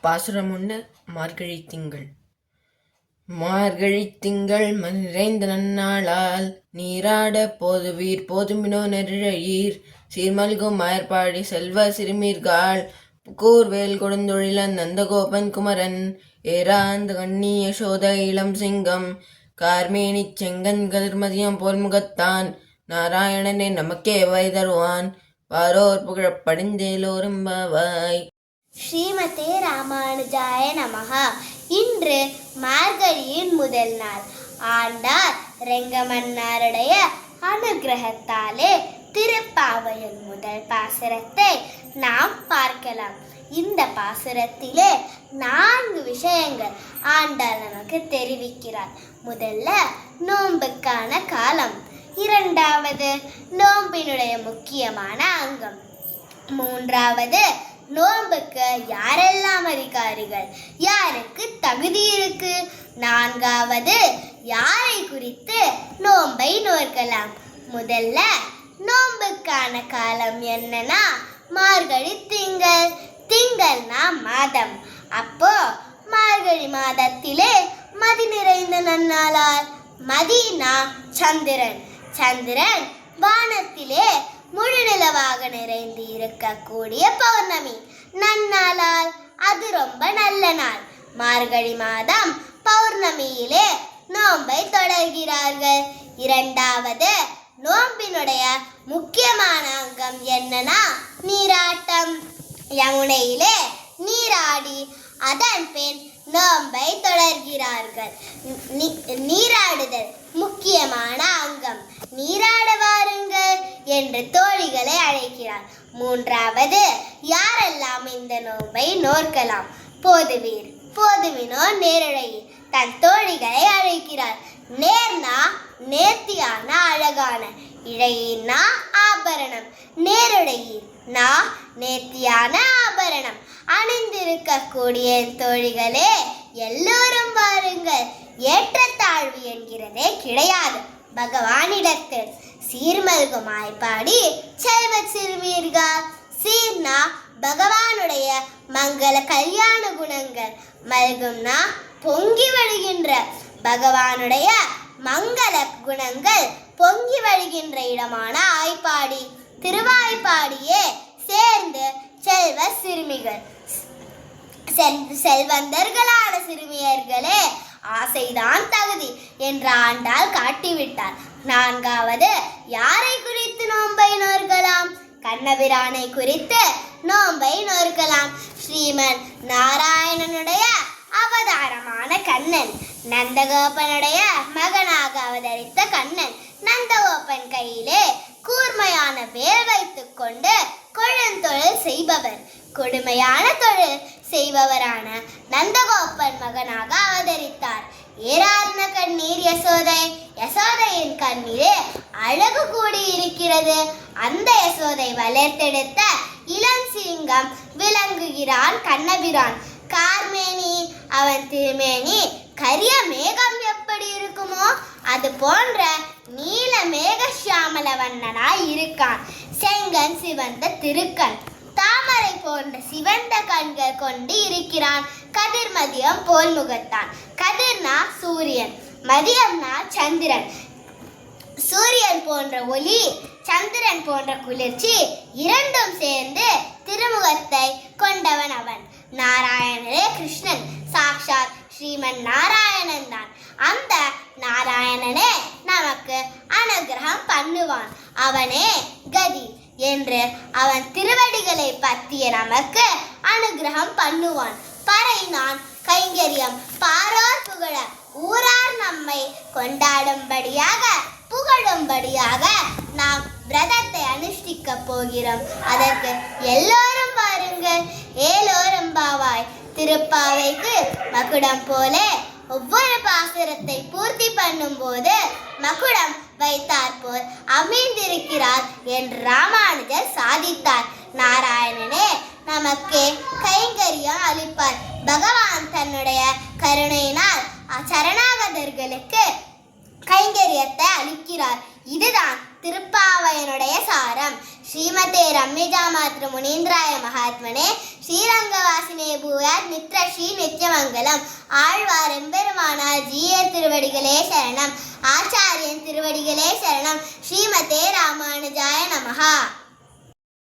பாசுரம் 1. மார்கழி திங்கள். மார்கழி திங்கள் நிறைந்த நன்னாளால் நீராட போதுவீர் போதுமினோ நெறிழீர் சீர்மல்கும் மயற்பாடி செல்வ சிறுமீர்காள் கூர்வேல் கொடுந்தொழிலன் நந்தகோபன் குமரன் ஏராந்த கண்ணி யசோத இளம் சிங்கம் கார்மேனிச் செங்கன் கதிர்மதியம் போல் முகத்தான் நாராயணனே நமக்கே வை தருவான் வாரோர் புகழப் படிந்தேலோரும்பவாய். ஸ்ரீமதே ராமானுஜாய நமஹா. இன்று மார்கழியின் முதல் நாள். ஆண்டார் ரெங்கமன்னாருடைய அனுகிரகத்தாலே திருப்பாவையின் முதல் பாசுரத்தை நாம் பார்க்கலாம். இந்த பாசுரத்திலே 4 விஷயங்கள் ஆண்டார் நமக்கு தெரிவிக்கிறார். முதல்ல நோன்புக்கான காலம், இரண்டாவது நோம்பினுடைய முக்கியமான அங்கம், மூன்றாவது நோன்புக்கு யாரெல்லாம் அதிகாரிகள், யாருக்கு தகுதி இருக்கு, நான்காவது யாரை குறித்து நோன்பை நோக்கலாம். முதல்ல நோன்புக்கான காலம் என்னன்னா மார்கழி திங்கள். திங்கள்னா மாதம். அப்போ மார்கழி மாதத்திலே மதி நிறைந்த நன்னாளால். மதினா சந்திரன். சந்திரன் வானத்திலே முழு நிலவாக நிறைந்து இருக்கக்கூடிய பௌர்ணமி நன்னாளால். அது ரொம்ப நல்ல நாள். மார்கழி மாதம் பௌர்ணமியிலே நோன்பை தொடர்கிறார்கள். இரண்டாவது நோம்பினுடைய முக்கியமான அங்கம் என்னன்னா நீராட்டம். யமுனையிலே நீராடி அதன் பின் நோன்பை தொடர்கிறார்கள். நீராடுதல் முக்கியமான அங்கம். நீராட வாருங்கள் என்று தோழிகளை அழைக்கிறார். மூன்றாவது யாரெல்லாம் இந்த நோன்பை நோக்கலாம்? போதுவீர் போதுவினோ நேரிழையீர் தன் தோழிகளை அழைக்கிறார். நேர்னா நேர்த்தியான அழகான, இழையினா ஆபரணம், நேருடையீர் நா நேர்த்தியான ஆபரணம் அணிந்திருக்கக்கூடிய தோழிகளே எல்லோரும் வாருங்கள். ஏற்றத்தாழ்வு என்கிறதே கிடையாது. பகவானிடத்தில் சீர்மல்குமாய் பாடி செல்வ சிறுமீர்கள். சீர்னா பகவானுடைய மங்கள கல்யாண குணங்கள், மல்கும்னா பொங்கி வழிகின்ற பகவானுடைய மங்கள குணங்கள் பொங்கி வழிகின்ற இடமான ஆய்ப்பாடி. திருவாய்ப்பாடியே சேர்ந்து செல்வ சிறுமிகள், செல்வந்தர்களான சிறுமியர்களே ஆசைதான் தகுதி என்று ஆண்டாள் காட்டிவிட்டார். நான்காவது யாரை குறித்து நோன்பை நோக்கலாம்? கண்ணபிரானை குறித்து நோன்பை நோக்கலாம். ஸ்ரீமன் நாராயணனுடைய அவதாரமான கண்ணன், நந்தகோபனுடைய மகனாக அவதரித்த கண்ணன். நந்தகோபன் கையிலே கூர்மையான வேல் வைத்துக் கொண்டு கொழுந்தொழில் செய்பவர், கொடுமையான தொழில் செய்பவரான நந்தகோபன் மகனாக அவதரித்தார். ஏரார்ந்த கண்ணீர் யசோதை. யசோதையின் கண்ணீரே அழகு கூடி இருக்கிறது. அந்த யசோதை வளர்த்தெடுத்த இளம் சிங்கம் விளங்குகிறான் கண்ணபிரான். கார்மேனி அவன் திருமேனி கரிய மேகம் எப்படி இருக்குமோ அது போன்ற நீல மேக சியாமல வண்ணனாய் இருக்கான். செங்கன் சிவந்த திருக்கண், தாமரை போன்ற சிவந்த கண்கள் கொண்டு இருக்கிறான். கதிர் மதியம் போல் முகத்தான். கதிர்னா சூரியன், மதியம்னா சந்திரன். சூரியன் போன்ற ஒளி, சந்திரன் போன்ற குளிர்ச்சி இரண்டும் சேர்ந்து திருமுகத்தை கொண்டவன் அவன். நாராயணரே கிருஷ்ணன், சாக்ஷாத் ஸ்ரீமன் நாராயணன் தான். அந்த நாராயணனே நமக்கு அனுகிரகம் பண்ணுவான். அவனே கதி என்று அவன் திருவடிகளை பற்றிய நமக்கு அனுகிரகம் பண்ணுவான். பறை நான் கைங்கரியம் பாரோர் புகழ ஊரார் நம்மை கொண்டாடும்படியாக புகழும்படியாக நாம் விரதத்தை அனுஷ்டிக்க போகிறோம். அதற்கு எல்லோரும் வாருங்கள். ஏலோரும் பாவாய். திருப்பாவைக்கு மகுடம் போல ஒவ்வொரு பாசுரத்தை பூர்த்தி பண்ணும் போது மகுடம் வைத்தார் போல் அமைந்திருக்கிறார் என்று ராமானுஜர் சாதித்தார். நாராயணனே நமக்கு கைங்கரியம் அளிப்பார். பகவான் தன்னுடைய கருணையினால் சரணாகதர்களுக்கு கைங்கரியத்தை அளிக்கிறார். இதுதான் திருப்பாவையனுடைய சாரம். ஸ்ரீமதே ரம்மிஜா மாத்ரு முனீந்திராய மகாத்மனே ஸ்ரீரங்கவாசினே பூயாத் மித்ர ஸ்ரீ நித்யமங்கலம். ஆழ்வார் எம்பெருமானார் ஜீயர் திருவடிகளே சரணம். ஆச்சாரியன் திருவடிகளே சரணம். ஸ்ரீமதே ராமானுஜாய நமஹா.